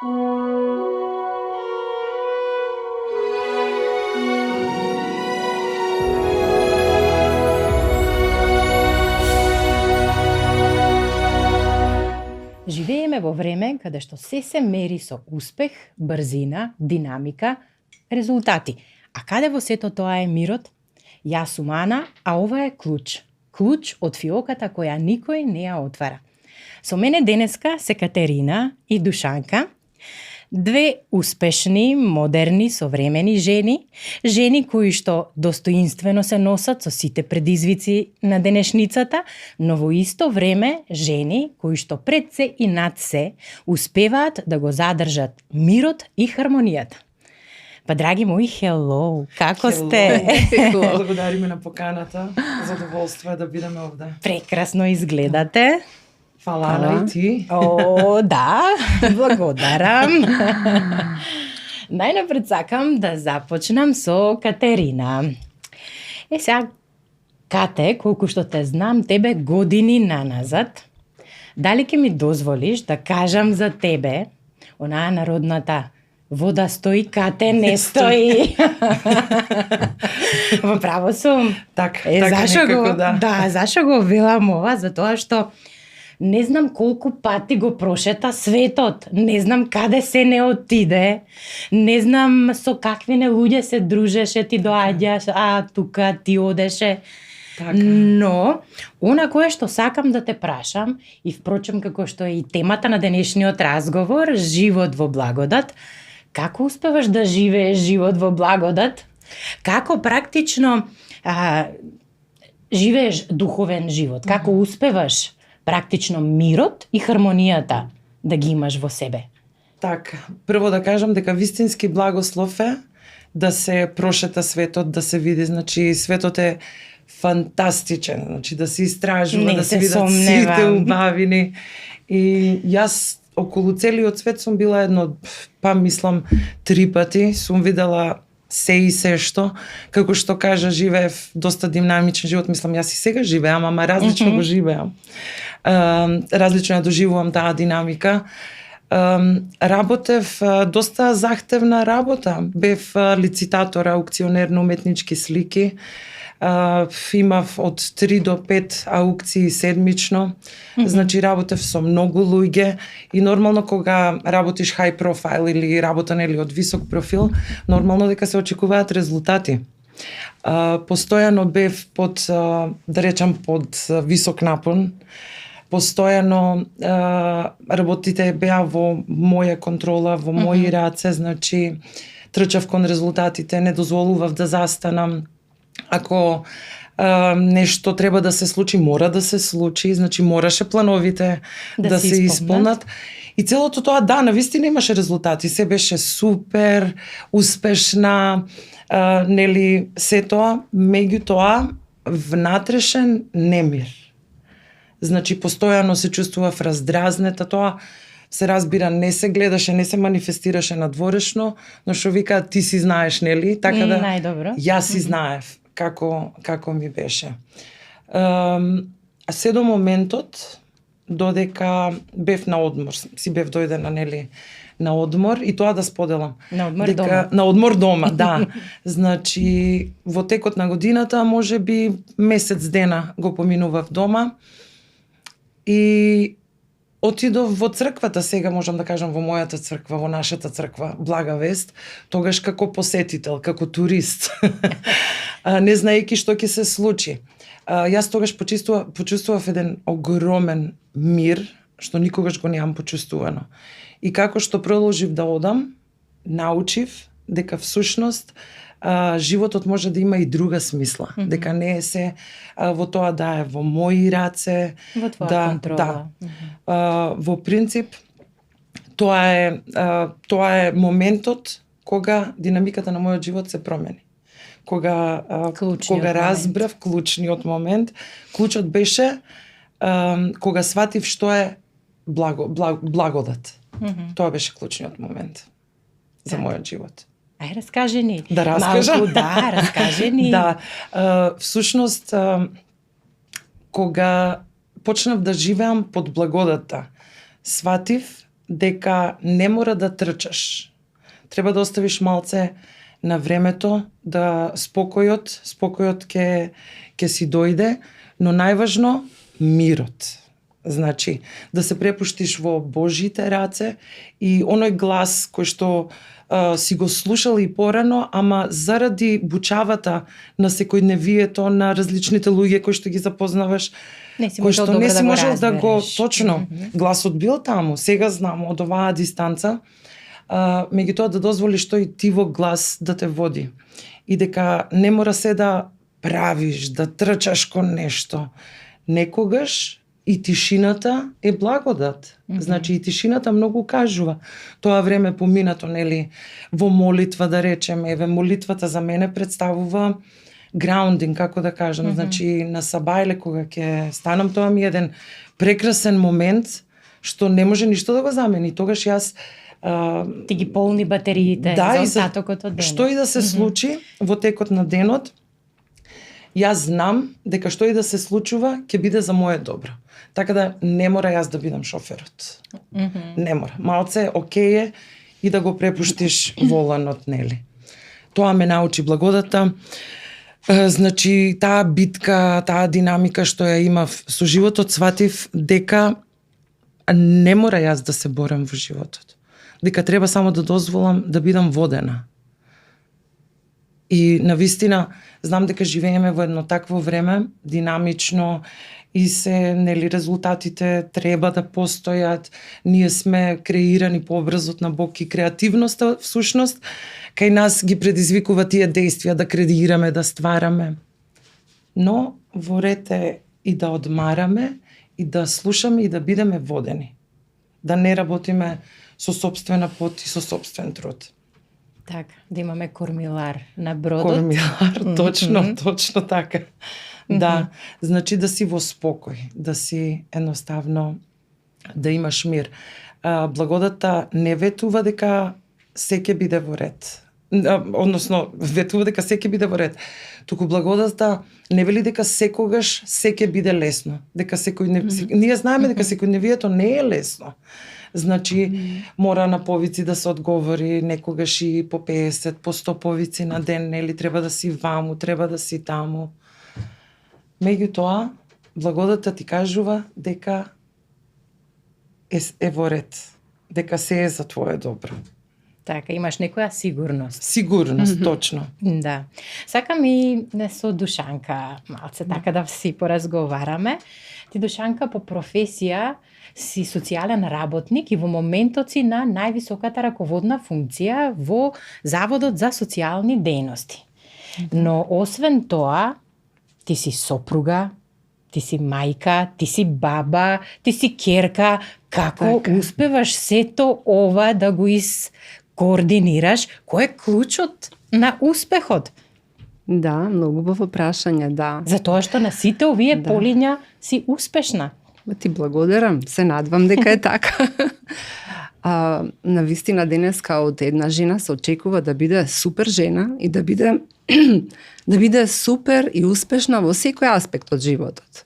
Живееме во време каде што се мери со успех, брзина, динамика, резултати. А каде во сето тоа е мирот? Јас сум Ана, а ова е Клуч. Клуч од фиоката која никој не ја отвара. Со мене денеска се Катерина и Душанка, две успешни, модерни, современи жени, жени кои што достоинствено се носат со сите предизвици на денешницата, но во исто време жени кои што пред се и над се успеваат да го задржат мирот и хармонијата. Па, драги мои, хелоу, како сте? Благодариме на поканата. Задоволство е да бидеме овде. Прекрасно изгледате. Фала, Ана, и ти. О, да, благодарам. Најнапред сакам да започнам со Катерина. Сега, Кате, колку што те знам тебе години наназад, дали ќе ми дозволиш да кажам за тебе онаа народната вода стои, Кате не стои. Во право сум. Така зашо некако, го, да. зашо го велам ова? Затоа што не знам колку пати го прошета светот, не знам каде се не отиде, не знам со какви не луѓе се дружеше, ти доаѓаш, а тука ти одеше. Така. Но, она кое што сакам да те прашам, и впрочем како што е и темата на денешниот разговор, живот во благодат, како успеваш да живееш живот во благодат? Како практично живееш духовен живот? Како успеваш практично мирот и хармонијата да ги имаш во себе? Така, прво да кажам дека вистински благослов е да се прошета светот, да се види, значи светот е фантастичен, значи да се истражува, Не да се се видат сомневам. сите убавини. И јас околу целиот свет сум била мислам 3 пати, сум видела се и се што, како што кажа, живеев доста динамичен живот, мислам јас и сега живеам, ама различно го живеам. Различно ја доживувам таа динамика. Работев доста захтевна работа. Бев лицитатор, аукционер на уметнички слики. Имав од 3 до 5 аукции седмично. Значи работев со многу луѓе и нормално кога работиш high profile или работа нели од висок профил, нормално дека се очекуваат резултати. Постојано бев под, да речам, под висок напон. Постојано работите беа во моја контрола, во мои раце, значи трчав кон резултатите, не дозволував да застанам. Ако нешто треба да се случи, мора да се случи, значи мораше плановите да се исполнат. И целото тоа, да, навистина имаше резултати, се беше супер, успешна, нели, се тоа, меѓутоа внатрешен немир. Значи, постојано се чувствував раздразнета, тоа се разбира, не се гледаше, не се манифестираше надворешно, но што вика, ти си знаеш, нели? Така да, Најдобро. јас си знаев како ми беше. Се до моментот, додека бев на одмор, си бев дојдена, нели, на одмор, и тоа да споделам. На одмор дома. На одмор дома, да. Значи, во текот на годината, може би месец дена го поминував дома, и отидов во црквата, сега можам да кажам во мојата црква, во нашата црква, Блага Вест, тогаш како посетител, како турист, не знаејќи што ќе се случи. Јас тогаш почувствував еден огромен мир, што никогаш го немам почувствувано. И како што продолжив да одам, научив дека всушност животот може да има и друга смисла, дека не е се во тоа да е во мои раце, Во твоја контрола. Во принцип, тоа е моментот кога динамиката на мојот живот се промени. Кога разбрав клучниот момент, клучот беше кога сватив што е благодат. Тоа беше клучниот момент за мојот живот. Ај, раскажи ни. Да раскажам? Малку, да, раскажи ни. Да, всушност, кога почнав да живеам под благодата, сватив дека не мора да трчаш. Треба да оставиш малце на времето, да спокојот ќе си дојде, но најважно мирот. Значи, да се препуштиш во Божите раце и оној глас кој што си го слушал и порано, ама заради бучавата на секојдневието, на различните луѓе кои што ги запознаваш, кој што не си можел да го точно, гласот бил таму, сега знам од оваа дистанца, меѓутоа да дозволиш тој тивок глас да те води и дека не мора се да правиш, да трчаш кон нешто. Некогаш и тишината е благодат. Значи и тишината многу кажува. Тоа време поминато, нели, во молитва, да речеме, еве молитвата за мене представува граундинг, како да кажам. Значи на сабајле кога ќе станам, тоа ми е еден прекрасен момент што не може ништо да го замени. Тогаш јас ти ги полни батериите за остатокот од денот. Што и да се случи во текот на денот, јас знам дека што и да се случува ќе биде за моје добро. Така да не мора јас да бидам шоферот. Не мора. Малце окей е и да го препуштиш воланот, нели. Тоа ме научи благодата. Значи, таа битка, таа динамика што ја имав со животот, сватив дека не мора јас да се борам во животот. Дека треба само да дозволам да бидам водена. И навистина, знам дека живееме во едно такво време, динамично, и се, нели, резултатите треба да постојат. Ние сме креирани по образот на Бог и креативноста, всушност, кај нас ги предизвикува тие действија да креираме, да ствараме. Но во ред е и да одмараме, и да слушаме, и да бидеме водени. Да не работиме со сопствена пот и со сопствен труд. Така, да имаме кормилар на бродот. Кормилар, точно така. Да, значи да си во спокој, да си едноставно, да имаш мир. Благодата не ветува дека се ќе биде во ред. Односно, ветува дека се ќе биде во ред. Туку благодата не вели дека секогаш се ќе биде лесно. Дека ние знаеме дека секојдневието не е лесно. Значи, мора на повици да се одговори, некогаш и по 50, по 100 повици на ден, нели, треба да си ваму, треба да си таму. Меѓутоа, благодата ти кажува дека е во ред, дека се е за твое добро. Така, имаш некоја сигурност. Сигурност, точно. Да. Сакам и со Душанка малце така да си поразговараме. Ти, Душанка, по професија си социјален работник и во моментот си на највисоката раководна функција во Заводот за социјални дејности. Но освен тоа, ти си сопруга, ти си мајка, ти си баба, ти си ќерка. Како така успеваш сето ова да го координираш? Кој е клучот на успехот? Да, многу убаво прашање, да. Затоа што на сите овие полиња си успешна. Ти благодарам, се надвам дека е така. Навистина денеска од една жена се очекува да биде супер жена и да биде супер и успешна во секој аспект од животот.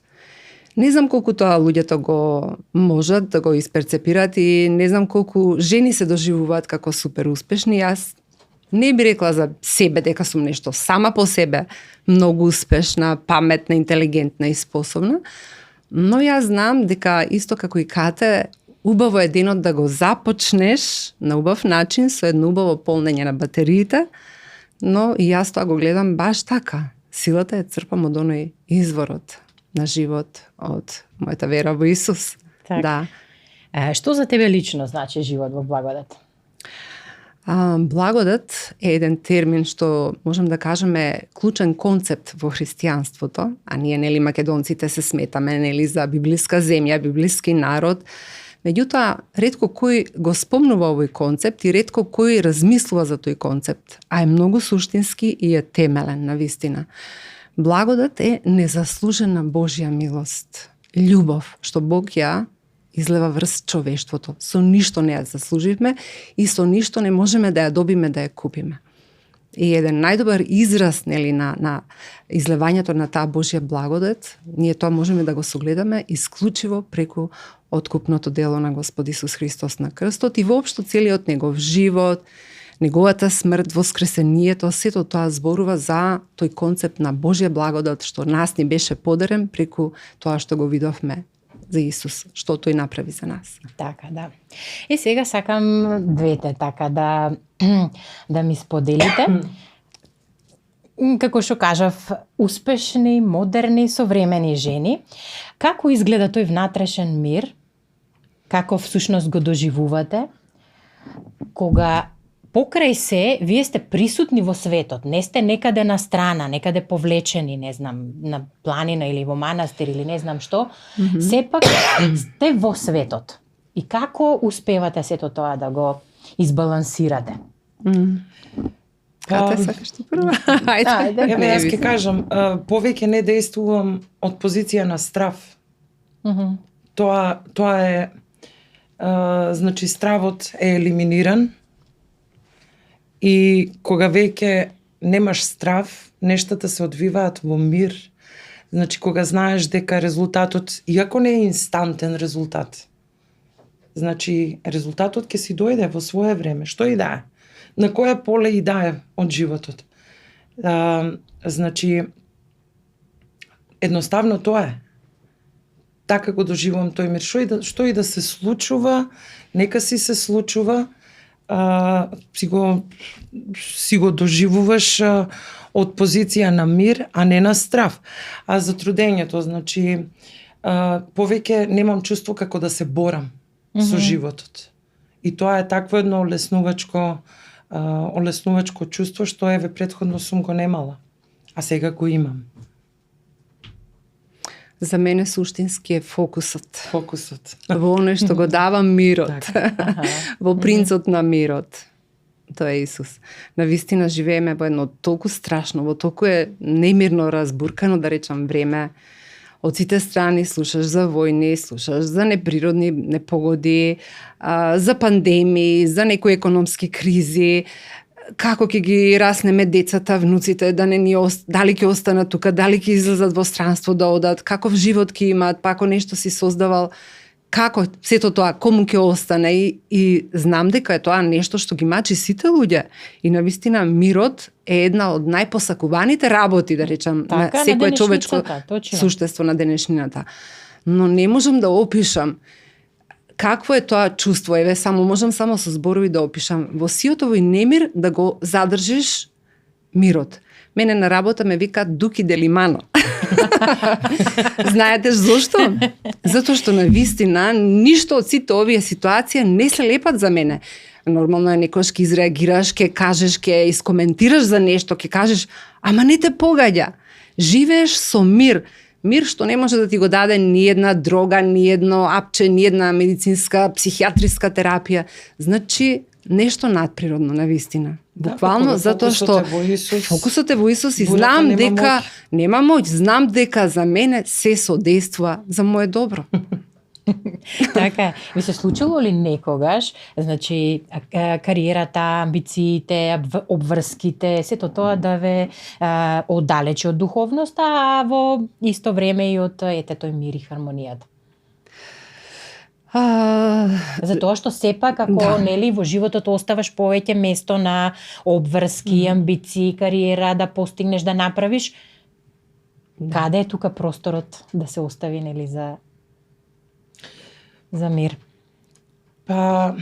Не знам колку тоа луѓето го можат да го исперцепират и не знам колку жени се доживуваат како супер успешни. Јас не би рекла за себе дека сум нешто сама по себе многу успешна, паметна, интелигентна и способна, но јас знам дека исто како и Кате, убаво е денот да го започнеш на убав начин со едно убаво полнење на батериите, но и јас тоа го гледам баш така. Силата ја црпам од оној изворот на живот, од мојата вера во Исус. Так. Да. Што за тебе лично значи живот во благодат? Благодат е еден термин што можем да кажеме клучен концепт во христијанството, а ние, нели, македонците се сметаме, нели, за библиска земја, библиски народ. Меѓутоа, ретко кој го спомнува овој концепт и ретко кој размислува за тој концепт, а е многу суштински и е темелен, навистина. Благодат е незаслужена Божја милост, љубов што Бог ја излева врз човештвото. Со ништо не ја заслуживме и со ништо не можеме да ја добиме, да ја купиме. И еден најдобар израз, нели, на излевањето на таа Божја благодат, ние тоа можеме да го согледаме исклучиво преку откупното дело на Господ Исус Христос на крстот и воопшто целиот негов живот, неговата смрт, воскресението, сето тоа зборува за тој концепт на Божја благодат што нас ни беше подарен преку тоа што го видовме за Исус, што тој направи за нас. Така, да. И сега сакам двете така да ми споделите. Како што кажав, успешни, модерни, современи жени, како изгледа тој внатрешен мир, како всушност го доживувате, кога покрај се, вие сте присутни во светот, не сте некаде на страна, некаде повлечени, не знам, на планина или во манастир или не знам што, сепак сте во светот. И како успевате сето тоа да го избалансирате? Кате сакаш ти прво? Ајде. Еве, јас ќе кажам, повеќе не действувам од позиција на страв. Тоа е, значи, стравот е елиминиран и кога веќе немаш страв, нештата се одвиваат во мир. Значи, кога знаеш дека резултатот, иако не е инстантен резултат, значи, резултатот ќе си дојде во свое време, што и да е. На кое поле и да е од животот. Значи, едноставно тоа е. Така го доживувам тој мир. Што и да се случува, нека си се случува, си го доживуваш од позиција на мир, а не на страв. А за трудењето, значи, повеќе немам чувство како да се борам со животот. И тоа е такво едно олеснувачко чувство што еве претходно сум го немала, а сега го имам. За мене суштински е фокусот. Фокусот. Во оно што го дава мирот. Во принцот на мирот. Тоа е Исус. Навистина живееме во едно толку страшно, во толку е немирно разбуркано, да речам, време. Од сите страни слушаш за војни, слушаш за неприродни непогоди, за пандемии, за некои економски кризи, како ќе ги раснеме децата, внуците, да не ни дали ќе останат тука, дали ќе излезат во странство да одат, каков живот ќе имаат, па ако нешто си создавал, како сето тоа, кому ќе остане и знам дека е тоа нешто што ги мачи сите луѓе. И навистина мирот е една од најпосакуваните работи, да речам, така, на секое човечко точно. суштество на денешнината. Но не можам да опишам какво е тоа чувство, еве можам само со зборови да опишам. Во сиото во немир да го задржиш мирот. Мене на работа ме викаат Дуки Делимано. Знаете зошто? Затоа што навистина ништо од сите овие ситуации не се лепат за мене. Нормално е некојаш ќе изреагираш, ќе кажеш, ќе искоментираш за нешто, ќе кажеш, ама не те погаѓа. Живееш со мир. Мир што не може да ти го даде ни една дрога, ни едно апче, ни една медицинска, психијатриска терапија. Значи, нешто надприродно, навистина. Буквално затоа што фокусот е во Исус и знам дека нема моќ, знам дека за мене се содействува за мое добро. Така, ви се случило ли некогаш, значи, кариерата, амбициите, обврските, сето тоа да ве оддалечи од духовноста, а во исто време и од тој мир и хармонијата? Затоа што сепак ако нели во животот оставаш повеќе место на обврски, амбиции, кариера, да постигнеш, да направиш, каде е тука просторот да се остави нели за мир? Па,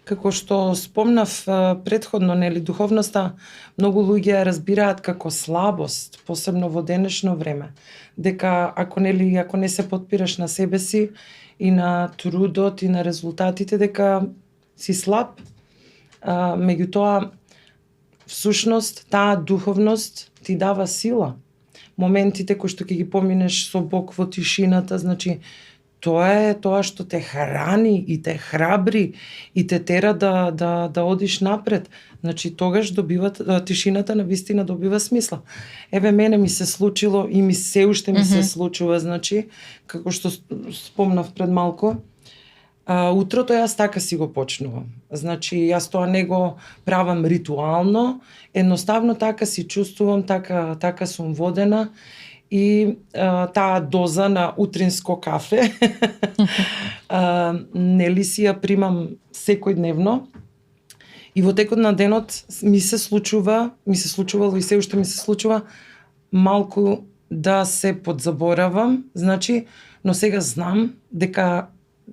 како што спомнав претходно, нели, духовноста многу луѓе ја разбираат како слабост, посебно во денешно време, дека ако не се потпираш на себе си и на трудот и на резултатите, дека си слаб. Меѓутоа, всушност, таа духовност ти дава сила. Моментите кои што ќе ги поминеш со Бог во тишината, значи, тоа е тоа што те храни и те храбри и те тера да одиш напред. Значи, тогаш тишината навистина добива смисла. Еве, мене ми се случило и ми се уште ми се случува, значи, како што спомнав пред малку, Утрото јас така си го почнувам. Значи, јас тоа не го правам ритуално, едноставно така си чувствувам, така сум водена и таа доза на утринско кафе нели си ја примам секојдневно. И во текот на денот ми се случувало и се уште ми се случува малку да се подзаборавам, значи, но сега знам дека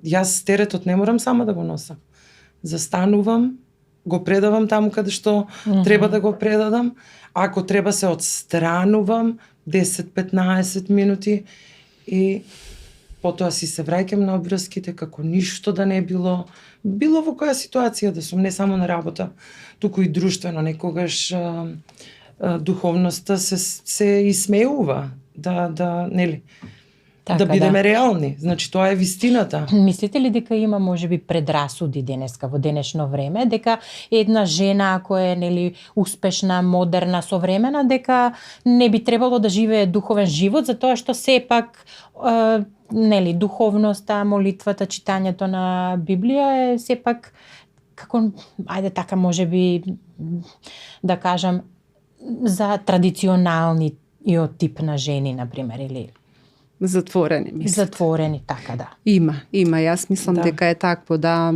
јас теретот не морам сама да го носам. Застанувам, го предавам таму каде што треба да го предадам, ако треба се отстранувам 10-15 минути и потоа си се враќам на обврските како ништо да не било во која ситуација да сум, не само на работа, туку и друштвено, некогаш духовноста се исмеува, нели, Така, да бидеме реални. Значи, тоа е вистината. Мислите ли дека има можеби предрасуди денеска во денешно време, дека една жена ако е нели успешна, модерна, современа, дека не би требало да живее духовен живот затоа што сепак нели духовноста, молитвата, читањето на Библија е сепак како ајде така можеби да кажам за традиционалниот тип на жени на пример или Затворени, мислите? Затворени, така да. Има. Јас мислам дека е такво, да,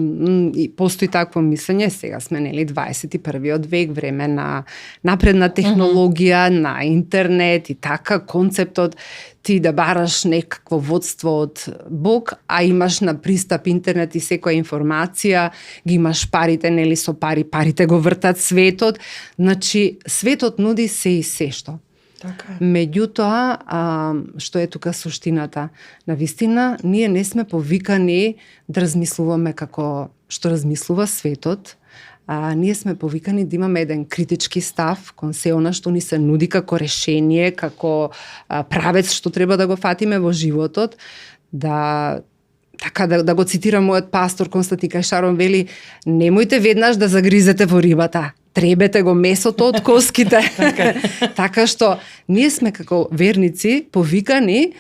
и постои такво мислење. Сега сме, нели, 21-виот век, време на напредна технологија, на интернет и така, концептот ти да бараш некакво водство од Бог, а имаш на пристап интернет и секоја информација, ги имаш парите, нели, со парите го вртат светот. Значи, светот нуди се и се што. Така. Меѓутоа, што е тука суштината? Навистина, ние не сме повикани да размислуваме како што размислува светот. Ние сме повикани да имаме еден критички став кон се она што ни се нуди како решение, како правец што треба да го фатиме во животот, да го цитирам мојот пастор Константин Кајшарон, вели: немојте веднаш да загризете во рибата, требете го месото од коските. Така што ние сме како верници повикани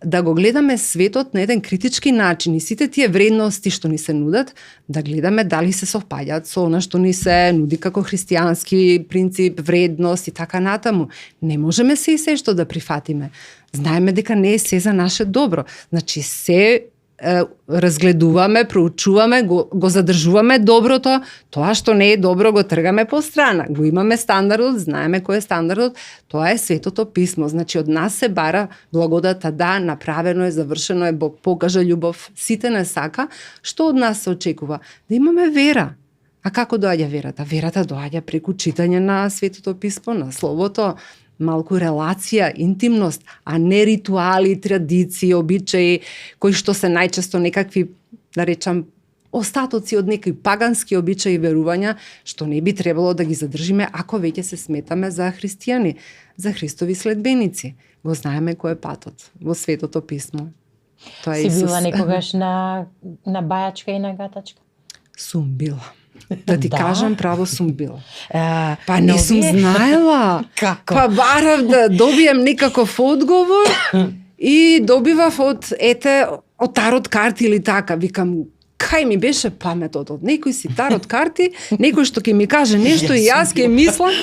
да го гледаме светот на еден критички начин и сите тие вредности што ни се нудат, да гледаме дали се совпаѓаат со она што ни се нуди како христијански принцип, вредност и така натаму. Не можеме се и се што да прифатиме. Знаеме дека не е се за наше добро. Значи се разгледуваме, проучуваме, го задржуваме доброто, тоа што не е добро го тргаме по страна. Го имаме стандардот, знаеме кој е стандардот, тоа е Светото писмо. Значи од нас се бара благодата, да, направено е, завршено е, Бог покажа љубов, сите не сака. Што од нас се очекува? Да имаме вера. А како доаѓа верата? Верата доаѓа преку читање на Светото писмо, на Словото, малку релација, интимност, а не ритуали, традиции, обичаи, кои што се најчесто некакви, да речам, остатоци од некои пагански обичаи и верувања, што не би требало да ги задржиме ако веќе се сметаме за христијани, за Христови следбеници. Го знаеме кој е патот во Светото писмо. Тоа е Си Исус. била некогаш на бајачка и на гатачка? Сум била. Да ти кажам, право сум била. Па но не сум вие- знаела. Како? Па барав да добием некаков одговор и добивав од тарот карти или така. Викам, кај ми беше паметот од некој си тарот карти, некој што ќе ми каже нешто и јас ќе мислам.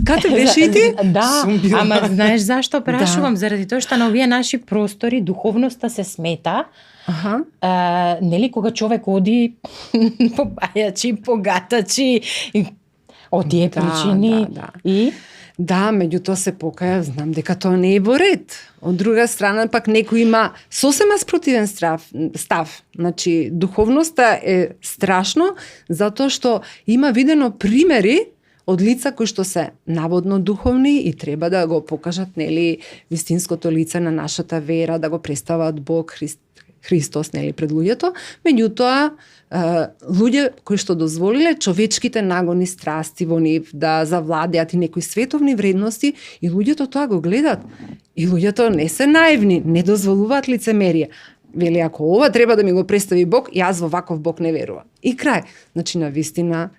Кате беше и ти? Да, Сум била. ама знаеш зашто прашувам? Заради тоа што на овие наши простори духовноста се смета, Аха. нели кога човек оди по бајачи, по гатачи, и од тие Да, причини да. и Да, меѓутоа се покаја, знам дека тоа не е во ред. Од друга страна, пак некој има сосема спротивен став. Значи, духовноста е страшно, затоа што има видено примери од лица кои што се наводно духовни и треба да го покажат, нели, вистинското лице на нашата вера, да го представат Бог, Христос, нели, пред луѓето. Меѓутоа, луѓе кои што дозволиле човечките нагони страсти во нив да завладеат и некои световни вредности, и луѓето тоа го гледат. И луѓето не се наивни, не дозволуваат лицемерие. Вели, ако ова треба да ми го представи Бог, јас во ваков Бог не верувам. И крај. Значи, на вистина,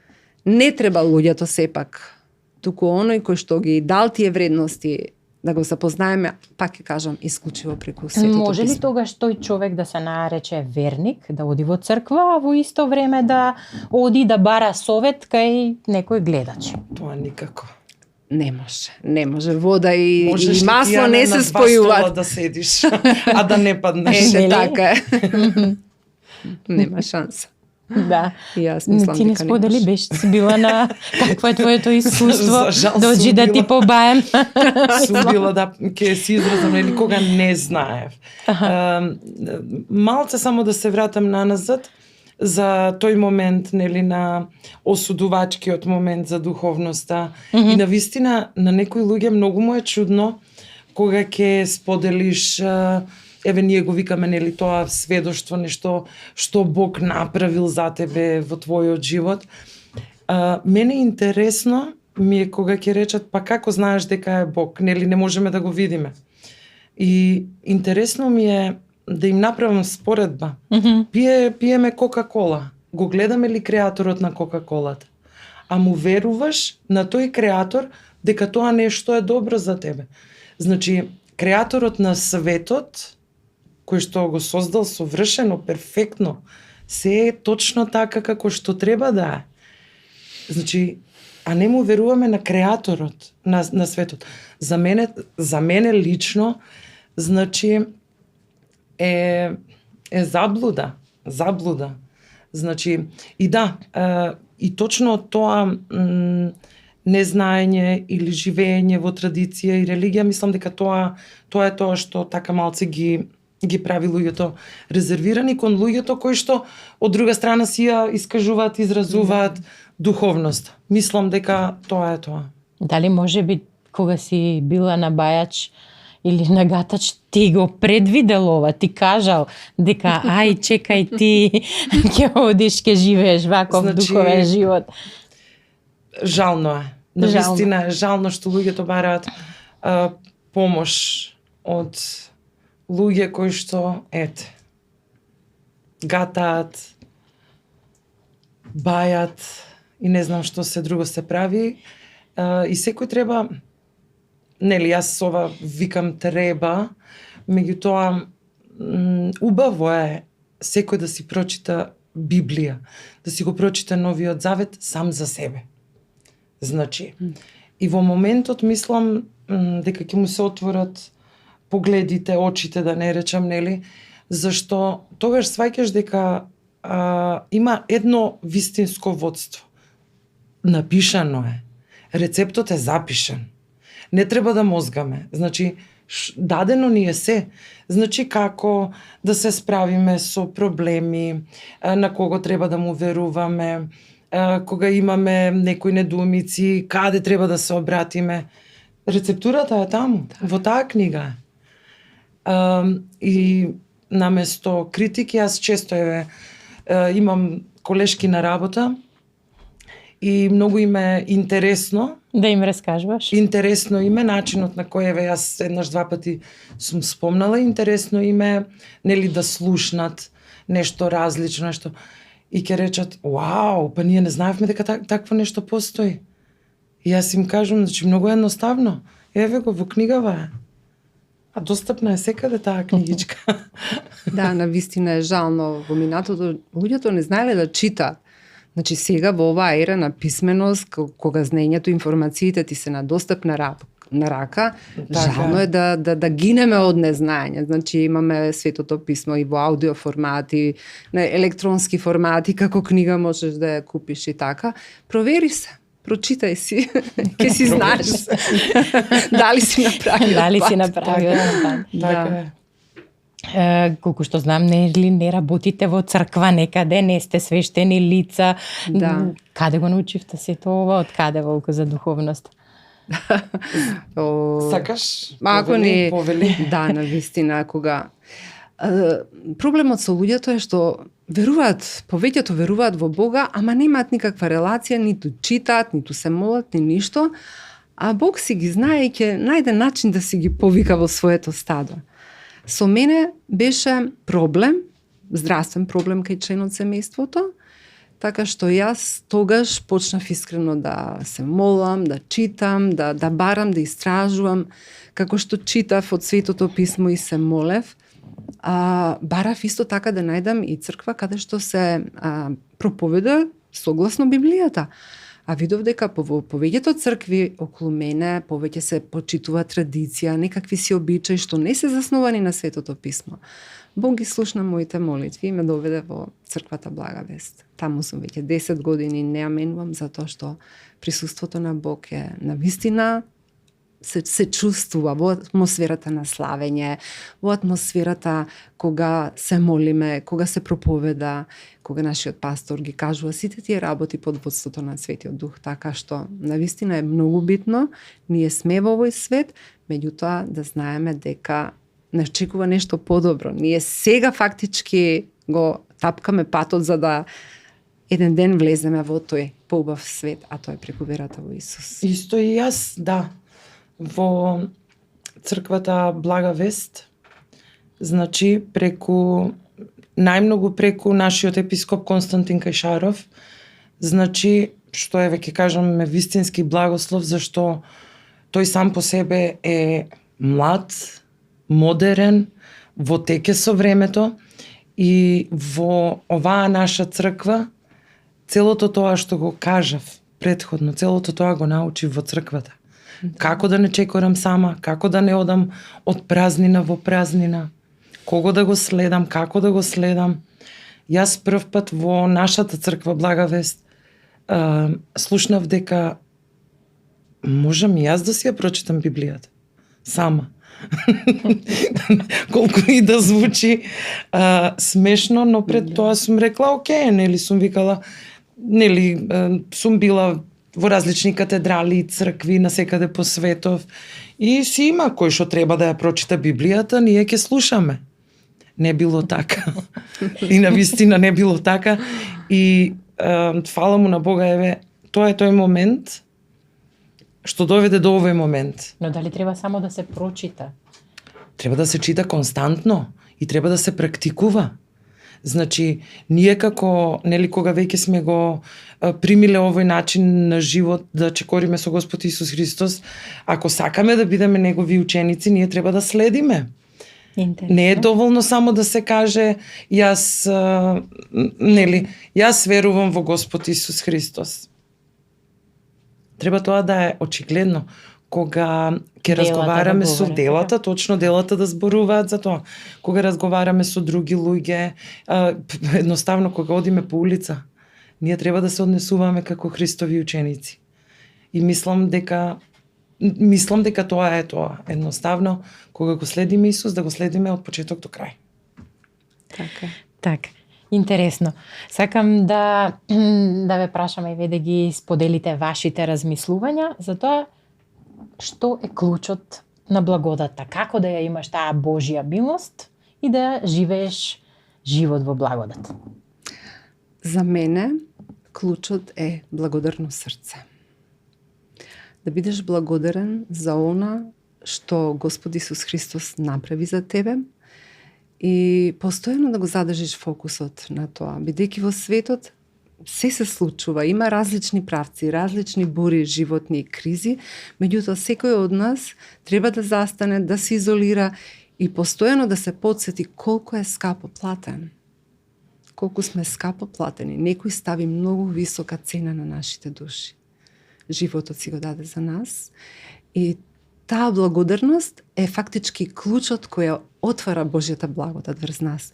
не треба луѓето сепак, туку оној кој што ги дал тие вредности, да го запознаеме, пак ќе кажам, исклучиво преку Светото Може ли писмо. тогаш тој човек да се нарече верник, да оди во црква, а во исто време да оди да бара совет кај некој гледач? Тоа никако. Не може. Вода и Можеш ли масло ти, не Ана, се на два стола спојуваат. да седиш, а да не паднеш. Ете, Нели? така е. Нема шанса. Да. И јас мислам Ти не дека сподели, може. беше си била на какво е твоето искуство? За жал Доđi сум да ти била. побаем. Сум била да ќе се изразам, нели, кога не знаев. Малце само да се вратам наназад за тој момент, нели, на осудувачкиот момент за духовноста. И на вистина, на некои луѓе многу му е чудно кога ќе споделиш, еве ние го викаме, нели, тоа сведоштво, нешто што Бог направил за тебе во твојот живот. Мене интересно ми е кога ќе речат, па како знаеш дека е Бог, нели, не можеме да го видиме. И интересно ми е да им направам споредба. Пиеме Кока-кола. Го гледаме ли креаторот на Кока-колата? А му веруваш на тој креатор дека тоа нешто е добро за тебе. Значи, креаторот на светот, кој што го создал совршено, перфектно, се е точно така како што треба да е. Значи, а не му веруваме на креаторот на светот. За мене лично, значи, е заблуда. Значи, и да, и точно тоа незнаење или живење во традиција и религија, мислам дека тоа е тоа што така малце ги прави луѓето резервирани кон луѓето кои што од друга страна си ја искажуваат, изразуваат духовност. Мислам дека тоа е тоа. Дали може би кога си била на бајач или на гатач, ти го предвидел ова, ти кажал дека ај чекај ти ќе одиш, ќе живееш ваков духовен живот. Жално е. Навистина е жално што луѓето бараат помош од луѓе кои што, гатаат, бајат и не знам што се друго се прави. И секој треба, нели, јас ова викам треба, меѓутоа убаво е секој да си прочита Библија, да си го прочита Новиот Завет сам за себе. Значи, и во моментот мислам дека ќе му се отворат погледите, очите, да не речам, нели, зашто тогаш сваќаш дека има едно вистинско водство. Напишано е. Рецептот е запишан. Не треба да мозгаме. Значи, дадено ни е се. Значи, како да се справиме со проблеми, на кого треба да му веруваме, кога имаме некои недоумици, каде треба да се обратиме. Рецептурата е таму, во таа книга е. И наместо критики, јас често имам колешки на работа и многу им е интересно. Да им раскажуваш? Интересно им е начинот на кој јас еднаш-два пати сум спомнала, интересно им е, нели, да слушнат нешто различно, нешто. И ќе речат, вау, па ние не знаевме дека такво нешто постои. И јас им кажам, значи многу едноставно. Еве го во книгава е. А достапна е секаде таа книгичка. Да, навистина е жално. Во минатото луѓето не знаеле да читаат. Значи сега во оваа ера на писменост, кога знаењето, информациите ти се на достапна рака, жално е да гинеме од незнаење. Значи имаме Светото писмо и во аудио формати, на електронски формати, како книга можеш да ја купиш и така. Провери се. Прочитај си, ќе си знаеш. Дали си направил Дали си пат. направил пат. Така е. Колку што знам, не работите во црква некаде, не сте свештени лица. Да. Каде го научивте сето ова? Од каде волку за духовност? Сакаш? Ако не, повели. да, навистина, кога проблемот со луѓето е што веруваат, повеќето веруваат во Бога, ама немаат никаква релација, ниту читаат, ниту се молат, ни ништо, а Бог си ги знае и ќе најде начин да си ги повика во своето стадо. Со мене беше проблем, здравствен проблем кај член од семејството, Така што јас тогаш почнав искрено да се молам, да читам, да барам, да истражувам, како што читав од Светото писмо и се молев. Барав исто така да најдам и црква каде што се проповеда согласно Библијата. А видов дека во повеќето цркви околу мене повеќе се почитува традиција, некакви си обичаи што не се заснувани на Светото писмо. Бог ги слушна моите молитви и ме доведе во црквата Блага вест. Таму сум веќе 10 години, не ја менувам затоа што присуството на Бог е навистина се чувствува во атмосферата на славење, во атмосферата кога се молиме, кога се проповеда, кога нашиот пастор ги кажува сите тие работи под водството на Светиот Дух, така што навистина е многу битно. Ние сме во овој свет, меѓутоа да знаеме дека не очекува нешто подобро. Ние сега фактички го тапкаме патот за да еден ден влеземе во тој поубав свет, а тоа е преку верата во Исус. Исто и јас, да. Во црквата Блага вест, значи најмногу преку нашиот епископ Константин Кајшаров, значи што е веќе кажам вистински благослов, зашто тој сам по себе е млад, модерен, во теке со времето и во оваа наша црква целото тоа што го кажав претходно, целото тоа го научив во црквата. Како да не чекорам сама, како да не одам од празнина во празнина, кого да го следам, како да го следам. Јас прв пат во нашата црква Блага вест слушнав дека можам и јас да си ја прочитам Библијата. Сама. Колку и да звучи смешно, но пред тоа сум рекла, окей, нели сум викала, нели сум била во различни катедрали и цркви насекаде по светов и си има кој што треба да ја прочита Библијата, ние ќе слушаме. Не било така. И навистина не било така. И фала му на Бога, еве, тоа е тој момент што доведе до овој момент. Но дали треба само да се прочита? Треба да се чита константно и треба да се практикува. Значи, ние како, нели, кога веќе сме го примиле овој начин на живот да чекориме со Господ Исус Христос, ако сакаме да бидеме негови ученици, ние треба да следиме. Интересно. Не е доволно само да се каже јас верувам во Господ Исус Христос. Треба тоа да е очигледно. Кога ќе разговараме со делата, точно делата да зборуваат за тоа. Кога разговараме со други луѓе, едноставно кога одиме по улица, ние треба да се однесуваме како Христови ученици. И мислам дека тоа е тоа. Едноставно, кога го следиме Исус, да го следиме од почеток до крај. Така. Интересно. Сакам да ве прашам и ве да ги споделите вашите размислувања за тоа што е клучот на благодата, како да ја имаш таа Божја милост и да живееш живот во благодат. За мене клучот е благодарно срце. Да бидеш благодарен за она што Господ Исус Христос направи за тебе и постојано да го задржиш фокусот на тоа, бидејќи во светот се случува, има различни правци, различни бури, животни кризи, меѓутоа секој од нас треба да застане, да се изолира и постојано да се потсети колку е скапо платен. Колку сме скапо платени. Некој стави многу висока цена на нашите души. Животот си го даде за нас и таа благодарност е фактички клучот кој ја отвара Божјата благодат врз нас.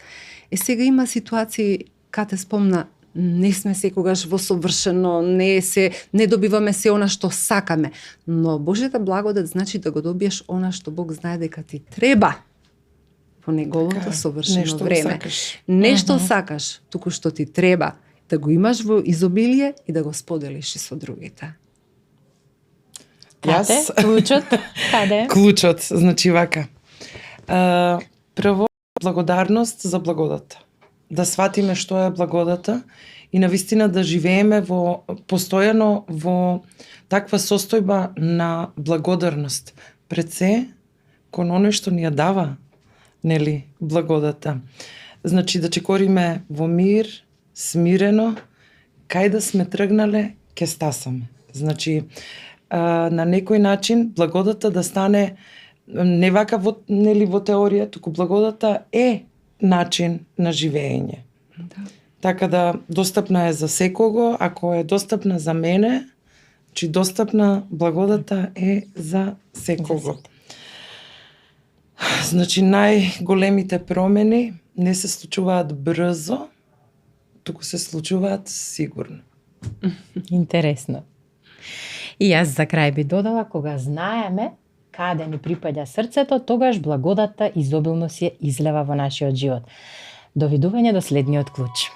Сега има ситуации, кате спомна, не сме секогаш во совршено, не добиваме се она што сакаме, но Божјата благодат значи да го добиеш она што Бог знае дека ти треба во неговото совршено време. Нешто сакаш, туку што ти треба да го имаш во изобилие и да го споделиш и со другите. Клучот? Каде? Клучот, значи вака. Прво, благодарност за благодата. Да сватиме што е благодата и навистина да живееме постојано во таква состојба на благодарност. Пред се, кон оној што ни ја дава, нели, благодата. Значи да чекориме во мир, смирено, кај да сме тргнале, ќе стасаме. Значи, на некој начин благодата да стане не вака во теорија, туку благодата е начин на живење. Да. Така да достапна е за секого, ако е достапна за мене, значи достапна благодата е за секого. Значи најголемите промени не се случуваат брзо, туку се случуваат сигурно. Интересно. И јас за крај би додала, кога знаеме каде ни припаѓа срцето, тогаш благодата изобилно се излева во нашиот живот. Довидување до следниот клуч.